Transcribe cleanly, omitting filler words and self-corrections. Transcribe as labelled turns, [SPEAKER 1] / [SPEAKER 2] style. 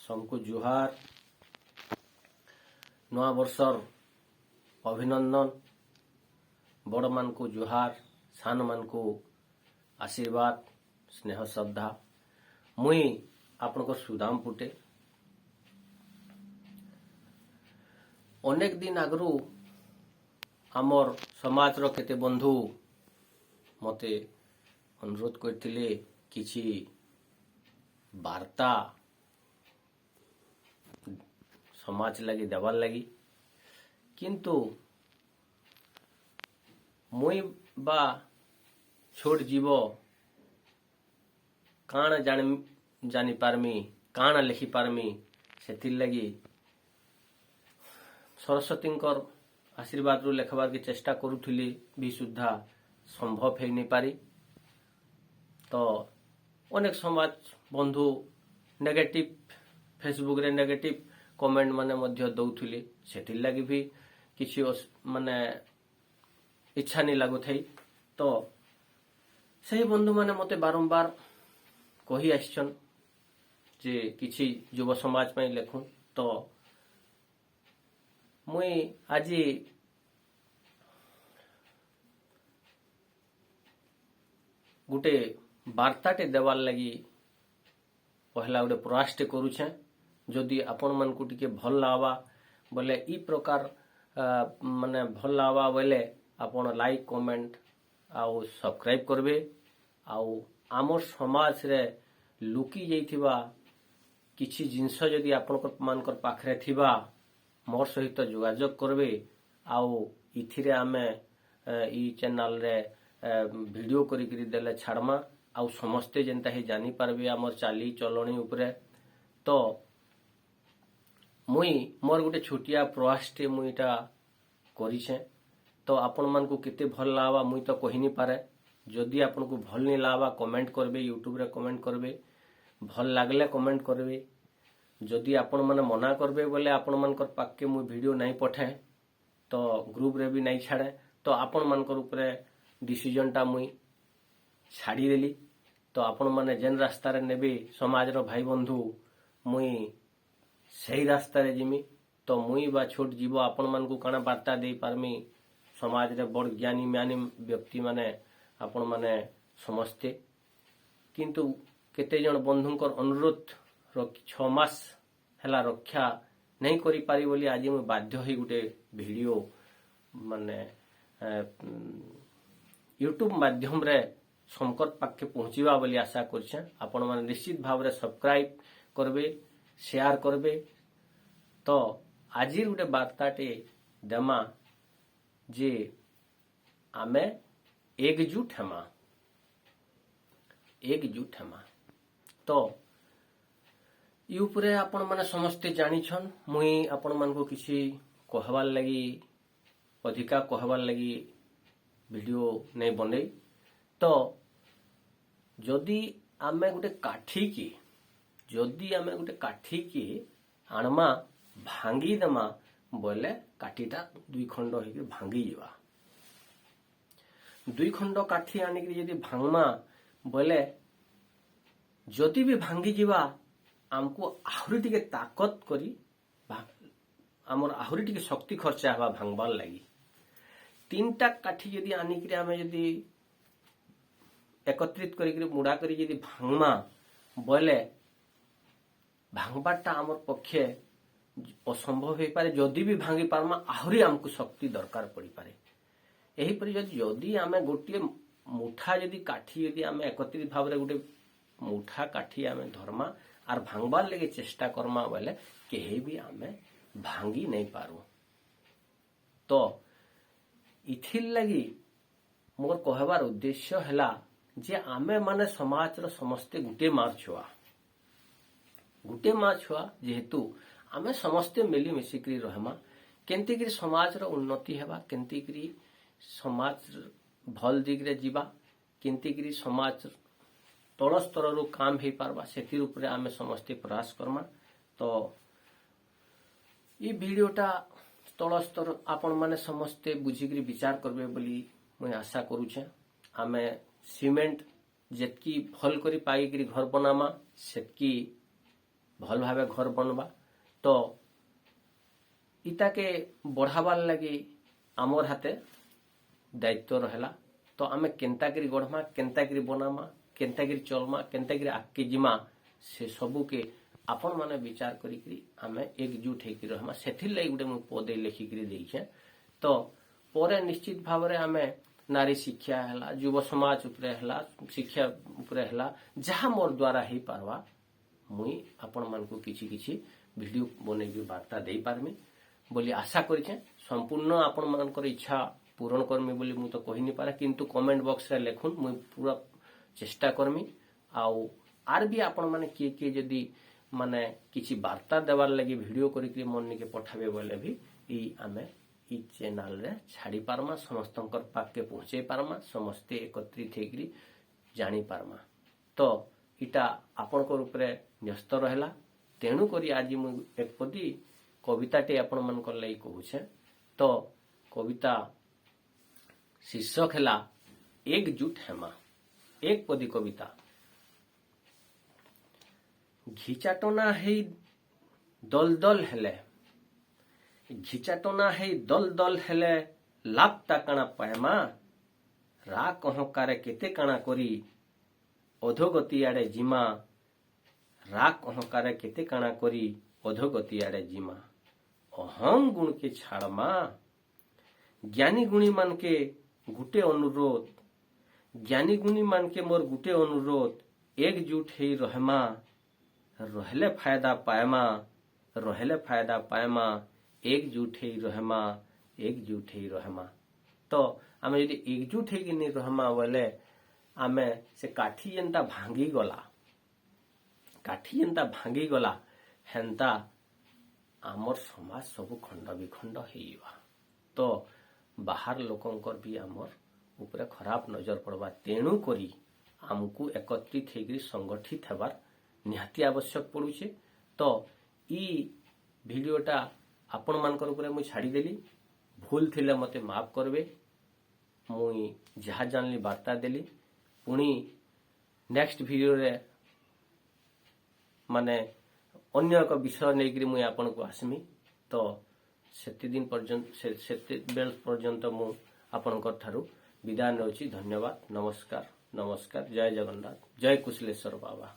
[SPEAKER 1] सबको जुहार नवा वर्षर अभिनंदन बड़ मान को जुहार सान मान को आशीर्वाद स्नेह श्रद्धा मुई आपन सुदाम पुटे अनेक दिन आगरू आमर समाज रो केते बंधु मते अनुरोध करथिले किछि वार्ता समाज लगी देवार लगी किंतु मुई बा छोट जीव काण जानी पारमी काण लिखि पारमी सेथिर लगी सरस्वती आशीर्वाद रु लेखबार की चेष्टा करुथुली भी सुद्धा संभव है नहीं पारी तो अनेक समाज बंधु नेगेटिव फेसबुक रे नेगेटिव कमेंट माने मध्य दउथुली सेथिर लगी भी किछि माने इच्छा नहीं लागु थई तो सही बंधु माने मते बारंबार कही आछन जे किछि युवा समाज पई लेखु तो मुई आज गुटे वार्ताटे देवार लगी पहला गोटे प्रयासटे करुछे जदि आपण मन को टिके भल लावा बोले ई प्रकार माने भल लावा बोले आपण लाइक कमेंट आउ सब्सक्राइब करबे आउ आमर समाज रे लुकी जाइथिबा किछि जिंस जदि आपण मानकर पाखरे थिबा मोर सहित जोगाजोग करबे आउ इथिरे आमे ई चैनल रे वीडियो करी देले छाड़मा आउ समस्ते जेंता ही जानी पारबे आमर चाली चलणी उपरे तो मुई मोर गोटे छोटिया प्रयासटे मुईटा करिछे तो आपण मान को केते भल लावा मुई तो कहि नहीं पारे जदि आपण को भल नहीं लावा कमेंट करबे यूट्यूब रे कमेंट करबे भल लागले कमेंट करबे जदि आपण माने मना करबे बोले आपण मानकर पाके मुई वीडियो नहीं पठाए तो ग्रुप रे भी नहीं छाड़े तो आपण मानकर ऊपर डिसीजन टा मुई छाड़ी देली तो आपण माने जेन रास्ता रे नेबे समाज रो भाई बंधु मुई सही रास्ता रे जिमी तो मुई बा छोट जीव आपण मान को काना वार्ता दे पारमी समाज रे बड़ ज्ञानी म्यानी व्यक्ति माने आपण माने समझते किंतु केते जन बंधुंकर अनुरोध 6 मास हला रक्षा नहीं करी पारी बोली आज मैं बाध्य होई गुटे वीडियो माने यूट्यूब माध्यम रे संकट पाखे पहुंचीबा बोली आशा करछे आपण माने निश्चित भाव रे सब्सक्राइब करबे शेयर करबे तो आज गोटे वार्ताटे देमा जे आमे एकजुट हेमा तो यूपरे आपण माने समस्ते जानिछन मुई आपण मान को किसी कहवार लगी अधिका कहवार लगी वीडियो नहीं बने तो जदि आमे गोटे काठी की आनमा भांगी देमा बोले काठीटा 2 खंड होकर भांगी जीवा 2 खंड काठी आनिक जदि भांगमा बोले जदि भी भांगी जीवा आमको आहुरी टिके ताकत करी आमर आहुरी टिके शक्ति खर्चा हवा भांगबार लगी 3टा काठी जदि आनिक आमे जदि एकत्रित करी मुड़ा करी जदि भांगमा बोले भांगबाटा आमर पक्षे असंभव हो पारे जदि भी भांगी पारमा आहुरी आमको शक्ति दरकार पड़ी पारे एही परि जदि आमे गोटे मुठा जदि काठी जदि आमे एकत्रित भाव रे गोटे मुठा काठी आमे धर्मा आर भांगबार लगे चेष्टा करमा बोले केही भी आमे भांगी नहीं पारू तो इथिर लगी मोर कहबार उद्देश्य हैला जे आमे माने समाज रो समस्ते गुटे माँ छुआ जेहेतु आमे समस्ते मिली मिसिकरी रहमा केंतिकरी समाज रो उन्नति हेबा केंतिकरी समाज भल दिगरे जीवा केंतिकरी समाज तल स्तर रो काम हे पारबा सेतिर ऊपर आमे समस्ते प्रयास करमा तो ई वीडियोटा तल स्तर आपण माने समस्ते बुझिकरी विचार करबे बोली मैं आशा करूछे आमे सीमेंट जेतकी भल करी पाई घर बनामा सेतकी भल भावे घर बनवा। तो इताके बढ़ावार लगी आमर हाथे दायित्व रहला। तो आमे केंताकरी गढ़मा, केंताकरी बनामा, केंताकरी चलमा, केंताकरी आगे जिमा, से सबू के आपण माने विचार करी आमे एकजुट होकर रहमा। सेथिर लई गुटे मु पदे लिखिकरी देइछे। तो परे निश्चित भाव रे आमे नारी शिक्षा हला, युव समाज उपरे हला, शिक्षा उपरे हला, जहाँ मोर द्वारा ही पारवा मुई आपण मान को किछि किछि वीडियो बनेबी वार्ता देई पारमी बोली आशा करिछे। संपूर्ण आपण मानकर इच्छा पूरण करमी बोली मु तो कहि नि पारे, किंतु कमेंट बॉक्स रे लेखुन, मुई पूरा चेष्टा करमी। आउ आर भी आपण माने किए जदी माने किछि वार्ता देवार लगी वीडियो करिकरी मन के पठाबे बोले भी ई आमे ई चैनल रे छाड़ी पारमा, समस्तंकर पाके पहुंचे पारमा, समस्ते एकत्रित हेकरी जानी पारमा। तो इटा आपणकर उपरे न्यस्त रहला। तेणु करी आज मु एक पदी कविताटे आपण मानकर लई कहूछे। तो कविता शीर्षक हैला एकजुट हेमा। एक पदी कविता। घिचाटना है दल दल हेले, घिचाटना है दल दल हेले, लाभ टाकाणा पाएमा, रा कहकारे केते काणा करी अधोगति आड़े जिमा, रा कहकारे केते काणा करी अधोगति आड़े जिमा। अहम गुण के छाड़मा, ज्ञानी गुणी मान के गुटे अनुरोध, ज्ञानी गुणी मान के मोर गुटे अनुरोध, एकजुट ही रहमा, रहले फायदा पाएमा, रहले फायदा पाएमा, एकजुट ही रहमा, एकजुट ही रहमा। तो आमे यदि एकजुट ही नहीं रहमा बोले आमे से काठी जेनता भांगी गला, काठी जेनता भांगी गला हेनता आमर समाज सब खंड विखंड हेइबा। तो बाहर लोकंकर भी आमर ऊपर खराब नजर पड़वा। तेणु करी आमको एकत्रित हेकरी संगठित हेबार निहाती आवश्यक पड़ुछे। तो ई वीडियोटा आपण मानकर ऊपर मुई छाड़ी देली, भूल थिले मते माफ करबे। मुई जहा जानली वार्ता देली, पुणी नेक्स्ट वीडियो रे माने अन्य एक विषय नेकरी मुई आपण को आसमी। तो सेति दिन पर्यंत सेति बेल पर्यंत मु आपणकर ठारू विदाय नेउछि। धन्यवाद। नमस्कार, नमस्कार। जय जगन्नाथ, जय कुशलेश्वर बाबा।